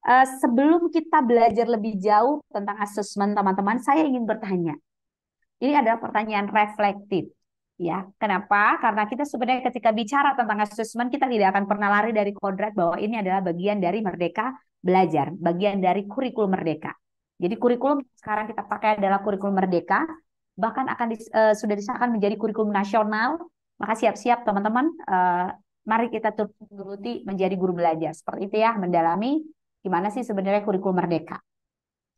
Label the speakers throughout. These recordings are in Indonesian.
Speaker 1: Sebelum kita belajar lebih jauh tentang asesmen teman-teman, saya ingin bertanya. Ini adalah pertanyaan reflektif. Ya, kenapa? Karena kita sebenarnya ketika bicara tentang asesmen, kita tidak akan pernah lari dari kodrat bahwa ini adalah bagian dari Merdeka Belajar, bagian dari kurikulum Merdeka. Jadi kurikulum sekarang kita pakai adalah kurikulum Merdeka, bahkan sudah disahkan menjadi kurikulum nasional. Maka siap-siap teman-teman, mari kita turuti menjadi guru belajar. Seperti itu ya, mendalami gimana sih sebenarnya kurikulum Merdeka.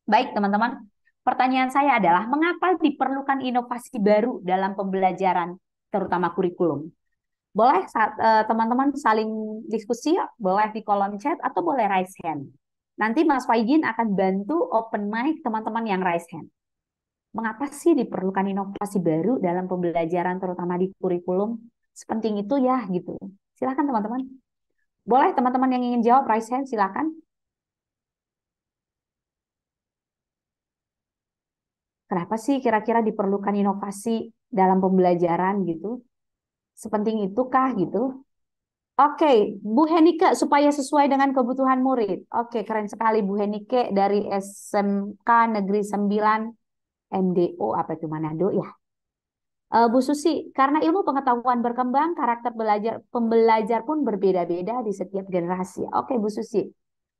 Speaker 1: Baik teman-teman, pertanyaan saya adalah mengapa diperlukan inovasi baru dalam pembelajaran, terutama kurikulum? Boleh teman-teman saling diskusi, boleh di kolom chat atau boleh raise hand. Nanti Mas Faizin akan bantu open mic teman-teman yang raise hand. Mengapa sih diperlukan inovasi baru dalam pembelajaran, terutama di kurikulum? Sepenting itu ya gitu. Silakan teman-teman. Boleh teman-teman yang ingin jawab raise hand, silakan. Kenapa sih kira-kira diperlukan inovasi dalam pembelajaran gitu? Sepenting itukah gitu? Oke, Bu Henike supaya sesuai dengan kebutuhan murid. Oke, keren sekali Bu Henike dari SMK Negeri 9 MDO apa itu Manado ya. Bu Susi, karena ilmu pengetahuan berkembang, karakter belajar pembelajar pun berbeda-beda di setiap generasi. Oke, Bu Susi.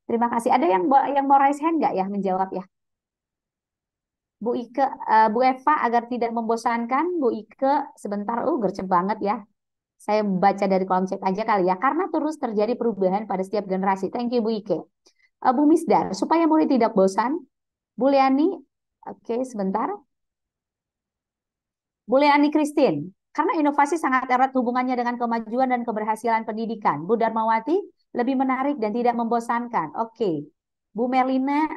Speaker 1: Terima kasih. Ada yang mau raise hand nggak ya menjawab ya? Bu Ike, Bu Eva agar tidak membosankan, Bu Ike sebentar, gercep banget ya. Saya baca dari kolom chat aja kali ya, karena terus terjadi perubahan pada setiap generasi. Thank you Bu Ike. Bu Misdar, supaya murid tidak bosan. Bu Leani, oke sebentar. Bu Leani Christine, karena inovasi sangat erat hubungannya dengan kemajuan dan keberhasilan pendidikan. Bu Darmawati, lebih menarik dan tidak membosankan. Oke. Bu Merlina,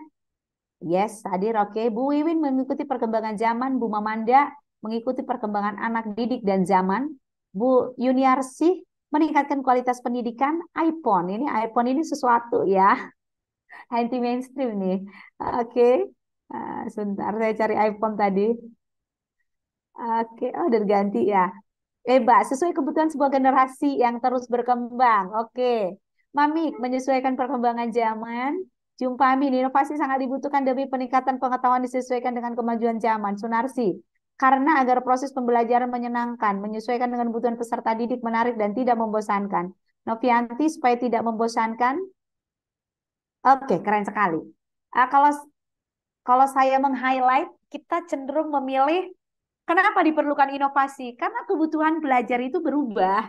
Speaker 1: yes, hadir. Oke, Bu Wiwin mengikuti perkembangan zaman. Bu Mamanda mengikuti perkembangan anak didik dan zaman. Bu Yuniarsih meningkatkan kualitas pendidikan. iPhone ini sesuatu ya, anti mainstream nih. Oke, sebentar saya cari iPhone tadi. Oke, oh udah ganti ya. Mbak, sesuai kebutuhan sebuah generasi yang terus berkembang. Oke. Mamik, menyesuaikan perkembangan zaman. Jumpa Amin, inovasi sangat dibutuhkan demi peningkatan pengetahuan disesuaikan dengan kemajuan zaman. Sunarsi, karena agar proses pembelajaran menyenangkan, menyesuaikan dengan kebutuhan peserta didik, menarik dan tidak membosankan. Novianti, supaya tidak membosankan. Oke, keren sekali. Kalau kalau saya meng-highlight, kita cenderung memilih kenapa diperlukan inovasi? Karena kebutuhan belajar itu berubah.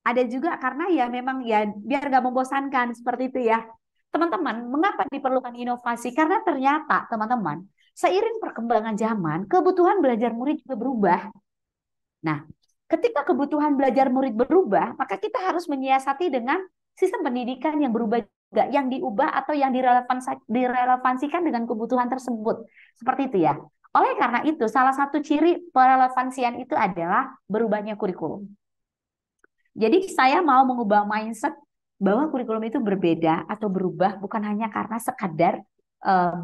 Speaker 1: Ada juga karena ya memang ya biar nggak membosankan seperti itu ya. Teman-teman, mengapa diperlukan inovasi? Karena ternyata teman-teman, seiring perkembangan zaman, kebutuhan belajar murid juga berubah. Nah, ketika kebutuhan belajar murid berubah, maka kita harus menyiasati dengan sistem pendidikan yang berubah juga, yang diubah atau yang direlevansikan dengan kebutuhan tersebut. Seperti itu ya. Oleh karena itu, salah satu ciri perelevansian itu adalah berubahnya kurikulum. Jadi saya mau mengubah mindset bahwa kurikulum itu berbeda atau berubah bukan hanya karena sekadar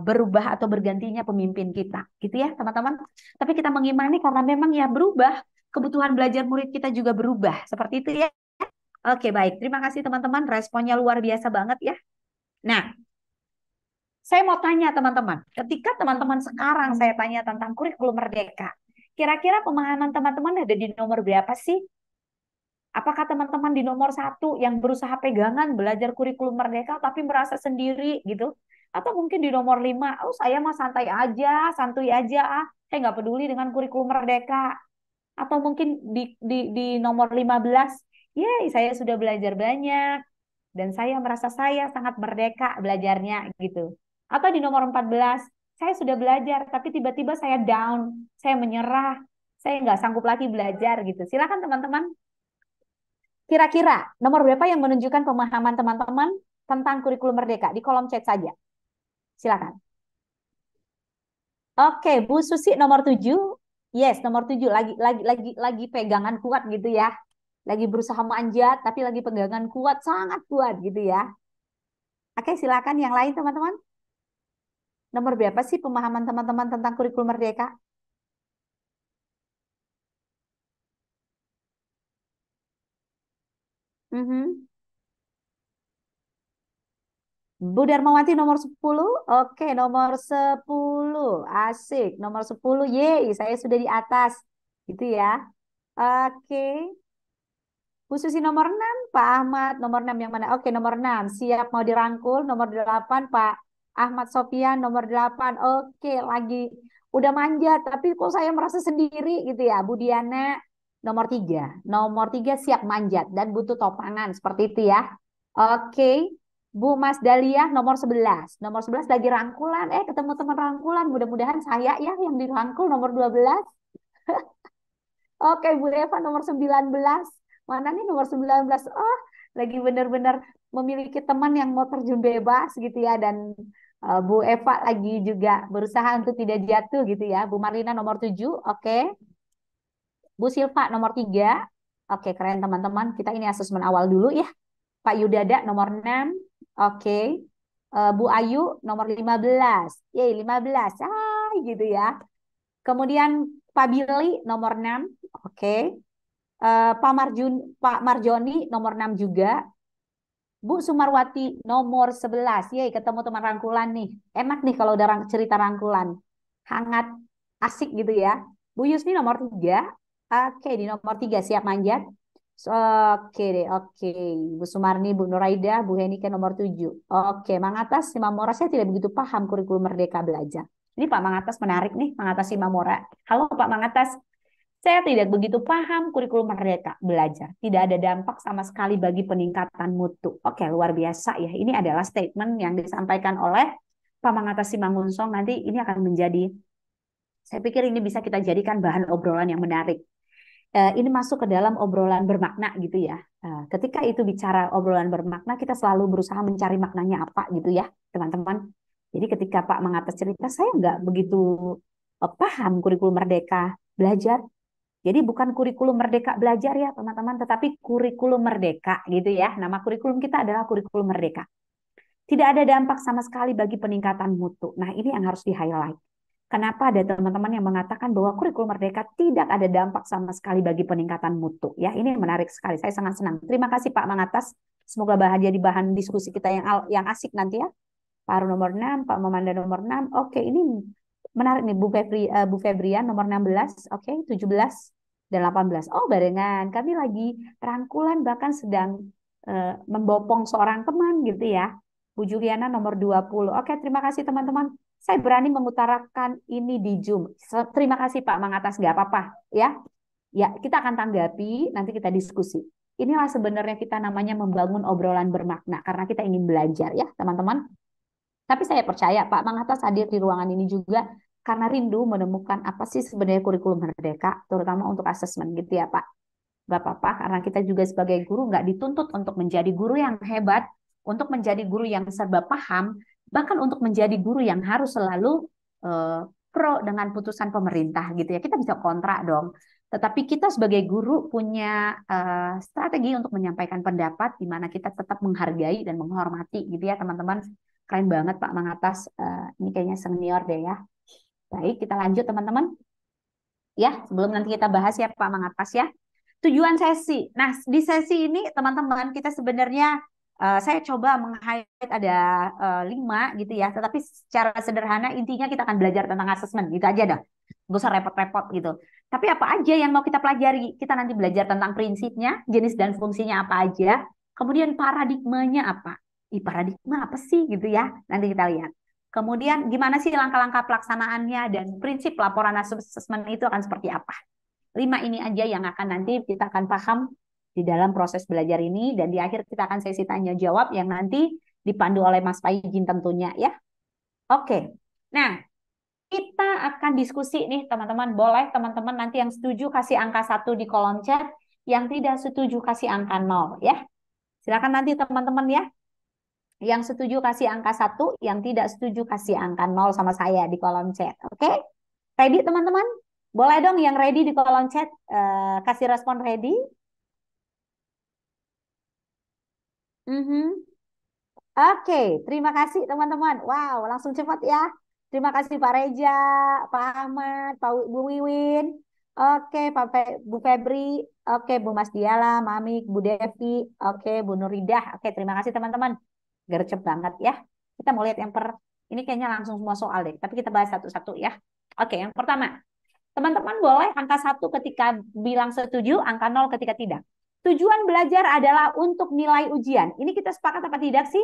Speaker 1: berubah atau bergantinya pemimpin kita, gitu ya teman-teman. Tapi kita mengimani karena memang ya berubah, kebutuhan belajar murid kita juga berubah, seperti itu ya. Oke baik, terima kasih teman-teman, responnya luar biasa banget ya. Nah, saya mau tanya teman-teman, ketika teman-teman sekarang saya tanya tentang kurikulum merdeka, kira-kira pemahaman teman-teman ada di nomor berapa sih? Apakah teman-teman di nomor satu yang berusaha pegangan belajar kurikulum merdeka tapi merasa sendiri gitu? Atau mungkin di nomor lima, oh saya mah santai aja, santuy aja, saya nggak peduli dengan kurikulum merdeka. Atau mungkin di nomor 15, yeay saya sudah belajar banyak dan saya merasa saya sangat merdeka belajarnya gitu. Atau di nomor 14, saya sudah belajar tapi tiba-tiba saya down, saya menyerah, saya nggak sanggup lagi belajar gitu. Silakan teman-teman. Kira-kira nomor berapa yang menunjukkan pemahaman teman-teman tentang kurikulum merdeka? Di kolom chat saja. Silakan. Oke, Bu Susi nomor 7. Yes, nomor 7 lagi pegangan kuat gitu ya. Lagi berusaha manjat tapi lagi pegangan kuat, sangat kuat gitu ya. Oke, silakan yang lain teman-teman. Nomor berapa sih pemahaman teman-teman tentang kurikulum merdeka? Mhm. Bu Darmawati nomor 10. Oke, nomor 10. Asik. Nomor 10. Yeay, saya sudah di atas. Gitu ya. Oke. Bu Susi nomor 6. Pak Ahmad nomor 6 yang mana? Oke, nomor 6. Siap mau dirangkul. Nomor 8. Pak Ahmad Sofian nomor 8. Oke, lagi. Udah manjat. Tapi kok saya merasa sendiri gitu ya. Bu Diana nomor 3. Nomor 3 siap manjat. Dan butuh topangan. Seperti itu ya. Oke. Bu Mas Daliah nomor 11. Nomor 11 lagi rangkulan. Ketemu teman rangkulan. Mudah-mudahan saya ya yang dirangkul nomor 12. Oke, Bu Eva nomor 19. Mana nih nomor 19? Oh, lagi benar-benar memiliki teman yang mau terjun bebas gitu ya. Dan Bu Eva lagi juga berusaha untuk tidak jatuh gitu ya. Bu Marlina nomor 7. Oke. Bu Silva nomor 3. Oke, keren teman-teman. Kita ini asesmen awal dulu ya. Pak Yudada nomor 6. Oke. Bu Ayu nomor 15. Yeay, 15. Gitu ya. Kemudian Pak Billy nomor 6. Oke. Pak Marjoni nomor 6 juga. Bu Sumarwati nomor 11. Yeay, ketemu teman rangkulan nih. Enak nih kalau udah cerita rangkulan. Hangat, asik gitu ya. Bu Yusni nomor 3. Oke, di nomor 3 siap manjat. Oke deh, oke. Bu Sumarni, Bu Nuraida, Bu Henike nomor 7. Oke, Mangatas, Simamora, saya tidak begitu paham kurikulum Merdeka Belajar. Ini Pak Mangatas menarik nih, Mangatas Simamora. Halo Pak Mangatas, saya tidak begitu paham kurikulum Merdeka Belajar. Tidak ada dampak sama sekali bagi peningkatan mutu. Oke, luar biasa ya. Ini adalah statement yang disampaikan oleh Pak Mangatas Simangunsong. Nanti ini akan menjadi, saya pikir ini bisa kita jadikan bahan obrolan yang menarik. Ini masuk ke dalam obrolan bermakna gitu ya. Ketika itu bicara obrolan bermakna, kita selalu berusaha mencari maknanya apa gitu ya, teman-teman. Jadi ketika Pak Mangatas cerita, saya nggak begitu paham kurikulum Merdeka Belajar. Jadi bukan kurikulum Merdeka Belajar ya teman-teman, tetapi kurikulum Merdeka gitu ya. Nama kurikulum kita adalah kurikulum Merdeka. Tidak ada dampak sama sekali bagi peningkatan mutu. Nah ini yang harus di-highlight. Kenapa ada teman-teman yang mengatakan bahwa kurikulum Merdeka tidak ada dampak sama sekali bagi peningkatan mutu? Ya, ini menarik sekali. Saya sangat senang. Terima kasih Pak Mangatas. Semoga bahagia di bahan diskusi kita yang asik nanti ya. Pak Aru nomor 6, Pak Mamanda nomor 6. Oke, ini menarik nih Bu Febrian nomor 16. Oke, 17 dan 18. Oh, barengan. Kami lagi rangkulan bahkan sedang membopong seorang teman gitu ya. Bu Juliana nomor 20. Oke, terima kasih teman-teman. Saya berani mengutarakan ini di Zoom. Terima kasih Pak Mangatas, nggak apa-apa ya. Ya, kita akan tanggapi, nanti kita diskusi. Inilah sebenarnya kita namanya membangun obrolan bermakna karena kita ingin belajar ya, teman-teman. Tapi saya percaya Pak Mangatas hadir di ruangan ini juga karena rindu menemukan apa sih sebenarnya kurikulum Merdeka, terutama untuk asesmen gitu ya Pak. Gak apa-apa, karena kita juga sebagai guru nggak dituntut untuk menjadi guru yang hebat, untuk menjadi guru yang serba paham, bahkan untuk menjadi guru yang harus selalu pro dengan putusan pemerintah gitu ya. Kita bisa kontra dong. Tetapi kita sebagai guru punya strategi untuk menyampaikan pendapat di mana kita tetap menghargai dan menghormati gitu ya teman-teman. Keren banget Pak Mangatas. Ini kayaknya senior deh ya. Baik, kita lanjut teman-teman. Ya, sebelum nanti kita bahas ya Pak Mangatas ya. Tujuan sesi. Nah, di sesi ini teman-teman kita sebenarnya saya coba meng-highlight ada 5 gitu ya. Tetapi secara sederhana intinya kita akan belajar tentang asesmen gitu aja dah. Gak usah repot-repot gitu. Tapi apa aja yang mau kita pelajari? Kita nanti belajar tentang prinsipnya, jenis dan fungsinya apa aja. Kemudian paradigmanya apa? Paradigma apa sih gitu ya? Nanti kita lihat. Kemudian gimana sih langkah-langkah pelaksanaannya dan prinsip laporan asesmen itu akan seperti apa? 5 ini aja yang akan nanti kita akan paham di dalam proses belajar ini dan di akhir kita akan sesi tanya jawab yang nanti dipandu oleh Mas Paijin tentunya ya. Oke. Nah, kita akan diskusi nih teman-teman. Boleh teman-teman nanti yang setuju kasih angka 1 di kolom chat, yang tidak setuju kasih angka 0 ya. Silakan nanti teman-teman ya. Yang setuju kasih angka 1, yang tidak setuju kasih angka 0 sama saya di kolom chat. Oke? Ready teman-teman? Boleh dong yang ready di kolom chat kasih respon ready. Mhm. Oke, terima kasih teman-teman. Wow, langsung cepat ya. Terima kasih Pak Reja, Pak Ahmad, Bu Wiwin. Oke, Bu Febri. Oke, Bu Mas Diala, Mamik, Bu Devi. Oke, Bu Nuridah. Oke, terima kasih teman-teman. Gercep banget ya. Kita mau lihat yang ini kayaknya langsung semua soal deh. Tapi kita bahas satu-satu ya. Oke, yang pertama. Teman-teman boleh angka 1 ketika bilang setuju, angka 0 ketika tidak. Tujuan belajar adalah untuk nilai ujian. Ini kita sepakat apa tidak sih?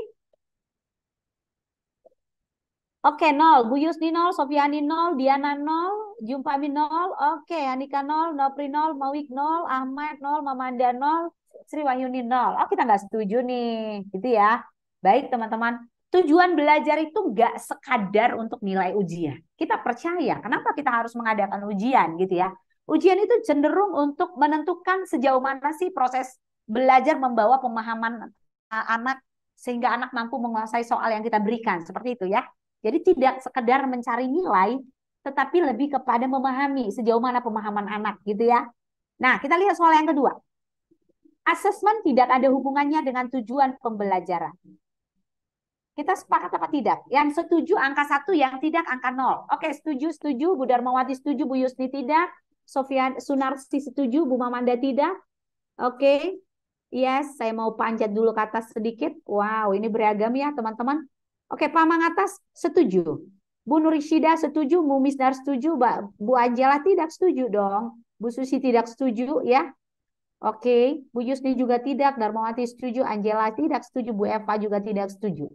Speaker 1: Oke, 0. Bu Yusni 0, Sofiani 0, Diana 0, Jumpami 0. Oke, Anika 0, Nopri 0, Mawik 0, Ahmad 0, Mamanda 0, Sri Wahyuni 0. Oh, kita nggak setuju nih. Gitu ya. Baik, teman-teman. Tujuan belajar itu nggak sekadar untuk nilai ujian. Kita percaya, kenapa kita harus mengadakan ujian gitu ya. Ujian itu cenderung untuk menentukan sejauh mana sih proses belajar membawa pemahaman anak sehingga anak mampu menguasai soal yang kita berikan. Seperti itu ya. Jadi tidak sekedar mencari nilai, tetapi lebih kepada memahami sejauh mana pemahaman anak gitu ya. Nah, kita lihat soal yang kedua. Asesmen tidak ada hubungannya dengan tujuan pembelajaran. Kita sepakat apa tidak? Yang setuju angka 1, yang tidak angka 0. Oke, setuju, setuju. Bu Darmawati setuju, Bu Yusni tidak. Sofian Sunarsi setuju, Bu Mamanda tidak. Oke, yes, saya mau panjat dulu ke atas sedikit. Wow, ini beragam ya teman-teman. Oke, Pamang atas setuju. Bu Nurishida setuju, Bu Misdar setuju, Bu Angela tidak setuju dong. Bu Susi tidak setuju ya. Oke, Bu Yusni juga tidak, Darmawati setuju, Angela tidak setuju, Bu Eva juga tidak setuju.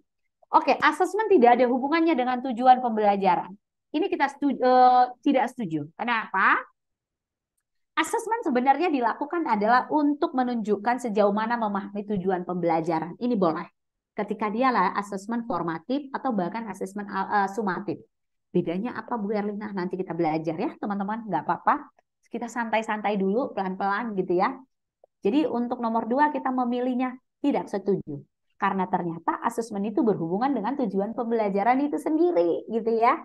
Speaker 1: Oke, asesmen tidak ada hubungannya dengan tujuan pembelajaran. Ini kita tidak setuju. Kenapa? Asesmen sebenarnya dilakukan adalah untuk menunjukkan sejauh mana memahami tujuan pembelajaran. Ini boleh. Ketika dia lah asesmen formatif atau bahkan asesmen sumatif. Bedanya apa Bu Erlina? Nanti kita belajar ya teman-teman. Nggak apa-apa. Kita santai-santai dulu, pelan-pelan gitu ya. Jadi untuk nomor 2 kita memilihnya tidak setuju. Karena ternyata asesmen itu berhubungan dengan tujuan pembelajaran itu sendiri gitu ya.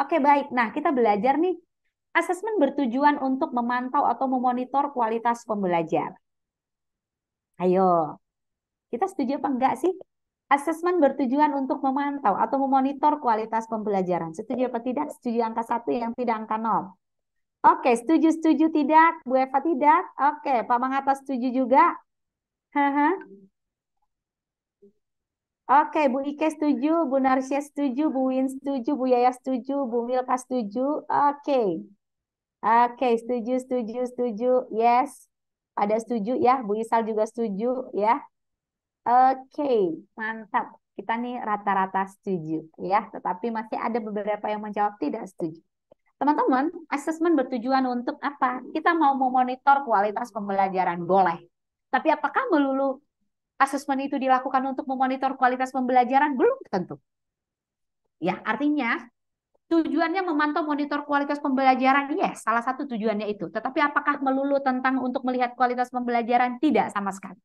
Speaker 1: Oke baik, nah kita belajar nih. Asesmen bertujuan untuk memantau atau memonitor kualitas pembelajar. Ayo, kita setuju apa enggak sih? Asesmen bertujuan untuk memantau atau memonitor kualitas pembelajaran. Setuju apa tidak? Setuju angka 1, yang tidak angka 0. Oke, setuju, setuju, tidak. Bu Eva tidak. Oke, Pak Mangata setuju juga. Haha. Oke, Bu Ike setuju, Bu Narsya setuju, Bu Win setuju, Bu Yaya setuju, Bu Milka setuju. Oke. Oke, setuju, setuju, setuju. Yes. Ada setuju ya, Bu Isal juga setuju ya. Oke, mantap. Kita nih rata-rata setuju ya, tetapi masih ada beberapa yang menjawab tidak setuju. Teman-teman, asesmen bertujuan untuk apa? Kita mau memonitor kualitas pembelajaran, boleh. Tapi apakah melulu asesmen itu dilakukan untuk memonitor kualitas pembelajaran? Belum tentu. Ya, artinya tujuannya memantau monitor kualitas pembelajaran, yes, salah satu tujuannya itu. Tetapi apakah melulu tentang untuk melihat kualitas pembelajaran? Tidak sama sekali.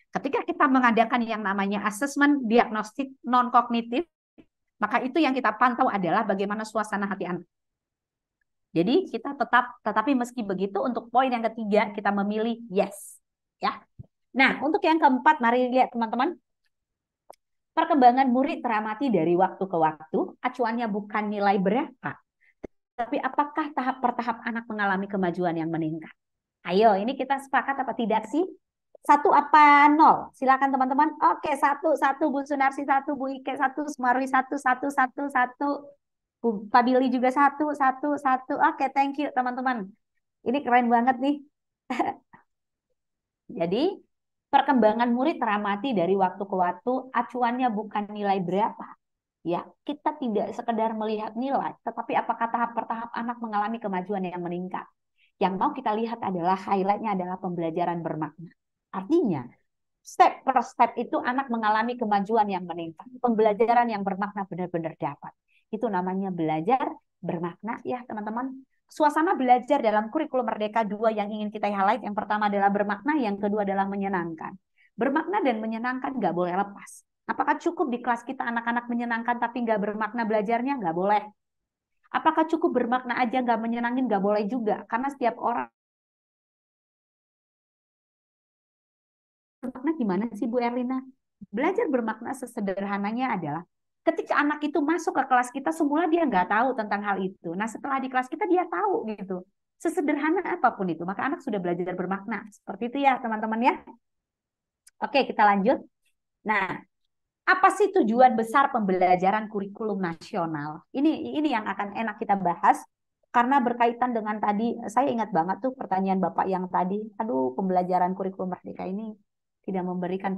Speaker 1: Ketika kita mengadakan yang namanya asesmen diagnostik non-kognitif, maka itu yang kita pantau adalah bagaimana suasana hati anak. Jadi kita tetapi meski begitu untuk poin yang ketiga kita memilih yes. Ya. Nah, untuk yang keempat, mari lihat teman-teman. Perkembangan murid teramati dari waktu ke waktu, acuannya bukan nilai berapa, tapi apakah tahap per tahap anak mengalami kemajuan yang meningkat. Ayo, ini kita sepakat apa tidak sih? 1 apa 0? Silakan teman-teman. Oke, 1, Bu Sunarsi 1, Bu Ike 1, Sumarwi 1, 1, 1, 1. Bu Pabili juga 1, 1, 1. Oke, thank you teman-teman. Ini keren banget nih. Jadi, perkembangan murid teramati dari waktu ke waktu, acuannya bukan nilai berapa. Ya, kita tidak sekedar melihat nilai, tetapi apakah tahap per tahap anak mengalami kemajuan yang meningkat. Yang mau kita lihat adalah highlight-nya adalah pembelajaran bermakna. Artinya, step per step itu anak mengalami kemajuan yang meningkat. Pembelajaran yang bermakna benar-benar dapat. Itu namanya belajar bermakna ya teman-teman. Suasana belajar dalam kurikulum Merdeka 2 yang ingin kita highlight, yang pertama adalah bermakna, yang kedua adalah menyenangkan. Bermakna dan menyenangkan nggak boleh lepas. Apakah cukup di kelas kita anak-anak menyenangkan tapi nggak bermakna belajarnya? Nggak boleh. Apakah cukup bermakna aja nggak menyenangin? Nggak boleh juga. Karena setiap orang bermakna gimana sih Bu Erlina? Belajar bermakna sesederhananya adalah ketika anak itu masuk ke kelas kita, semula dia nggak tahu tentang hal itu. Nah, setelah di kelas kita dia tahu gitu. Sesederhana apapun itu, maka anak sudah belajar bermakna. Seperti itu ya, teman-teman ya. Oke, kita lanjut. Nah, Apa sih tujuan besar pembelajaran kurikulum nasional? Ini yang akan enak kita bahas karena berkaitan dengan tadi. Saya ingat banget tuh pertanyaan Bapak yang tadi. Aduh, pembelajaran kurikulum merdeka ini tidak memberikan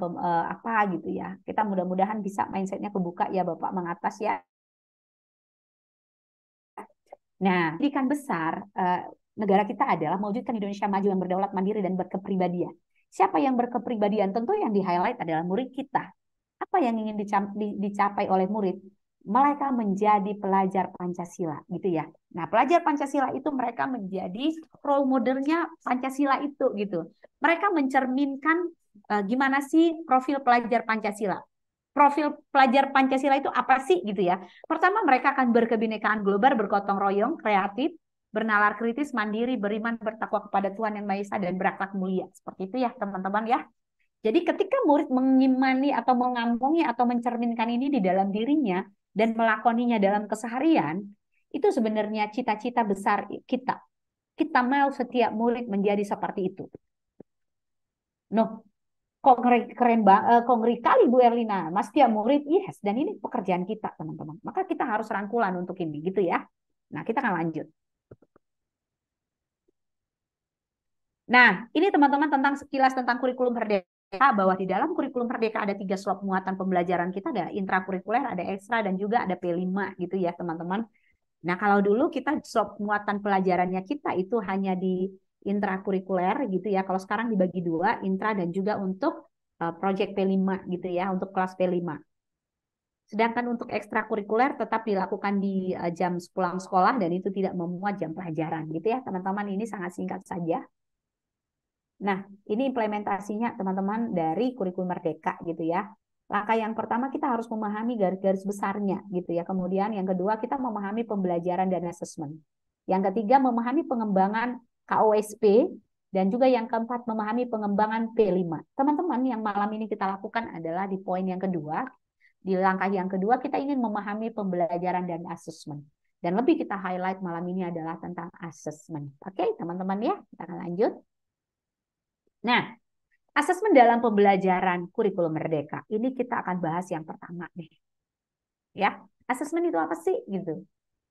Speaker 1: apa gitu ya. Kita mudah-mudahan bisa mindsetnya kebuka ya Bapak mengatas ya. Nah, pendidikan besar negara kita adalah mewujudkan Indonesia maju yang berdaulat mandiri dan berkepribadian. Siapa yang berkepribadian? Tentu yang di-highlight adalah murid kita. Apa yang ingin dicapai oleh murid? Mereka menjadi pelajar Pancasila, gitu ya. Nah, pelajar Pancasila itu mereka menjadi role modelnya Pancasila itu, gitu. Mereka mencerminkan gimana sih profil pelajar Pancasila. Profil pelajar Pancasila itu apa sih, gitu ya. Pertama, mereka akan berkebinekaan global, bergotong royong, kreatif, bernalar kritis, mandiri, beriman, bertakwa kepada Tuhan Yang Maha Esa, dan berakhlak mulia. Seperti itu ya, teman-teman ya. Jadi ketika murid mengimani atau mengampungi atau mencerminkan ini di dalam dirinya dan melakoninya dalam keseharian, itu sebenarnya cita-cita besar kita. Kita mau setiap murid menjadi seperti itu. Noh, kok keren banget, kok ngeri kali Bu Erlina. Mas setiap murid, yes. Dan ini pekerjaan kita, teman-teman. Maka kita harus rangkulan untuk ini, gitu ya. Nah, kita akan lanjut. Nah, ini teman-teman tentang sekilas tentang kurikulum Merdeka, bahwa di dalam kurikulum Merdeka ada 3 slot muatan pembelajaran kita, ada intrakurikuler, ada ekstra, dan juga ada P5 gitu ya teman-teman. Nah, kalau dulu kita slot muatan pelajarannya kita itu hanya di intrakurikuler gitu ya. Kalau sekarang dibagi 2, intra dan juga untuk project P5 gitu ya, untuk kelas P5. Sedangkan untuk ekstrakurikuler tetap dilakukan di jam pulang sekolah dan itu tidak memuat jam pelajaran gitu ya teman-teman. Ini sangat singkat saja. Nah, ini implementasinya teman-teman dari kurikulum Merdeka gitu ya. Langkah yang pertama kita harus memahami garis-garis besarnya gitu ya. Kemudian yang kedua kita memahami pembelajaran dan asesmen. Yang ketiga memahami pengembangan KOSP dan juga yang keempat memahami pengembangan P5. Teman-teman yang malam ini kita lakukan adalah di poin yang kedua. Di langkah yang kedua kita ingin memahami pembelajaran dan asesmen. Dan lebih kita highlight malam ini adalah tentang asesmen. Oke, teman-teman ya, kita akan lanjut. Nah, asesmen dalam pembelajaran kurikulum Merdeka. Ini kita akan bahas yang pertama nih. Ya, asesmen itu apa sih gitu?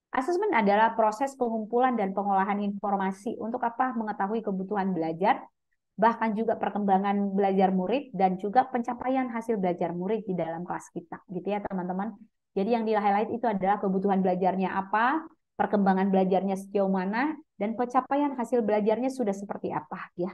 Speaker 1: Asesmen adalah proses pengumpulan dan pengolahan informasi untuk apa? Mengetahui kebutuhan belajar, bahkan juga perkembangan belajar murid dan juga pencapaian hasil belajar murid di dalam kelas kita, gitu ya teman-teman. Jadi yang di-highlight itu adalah kebutuhan belajarnya apa, perkembangan belajarnya sejauh mana, dan pencapaian hasil belajarnya sudah seperti apa ya.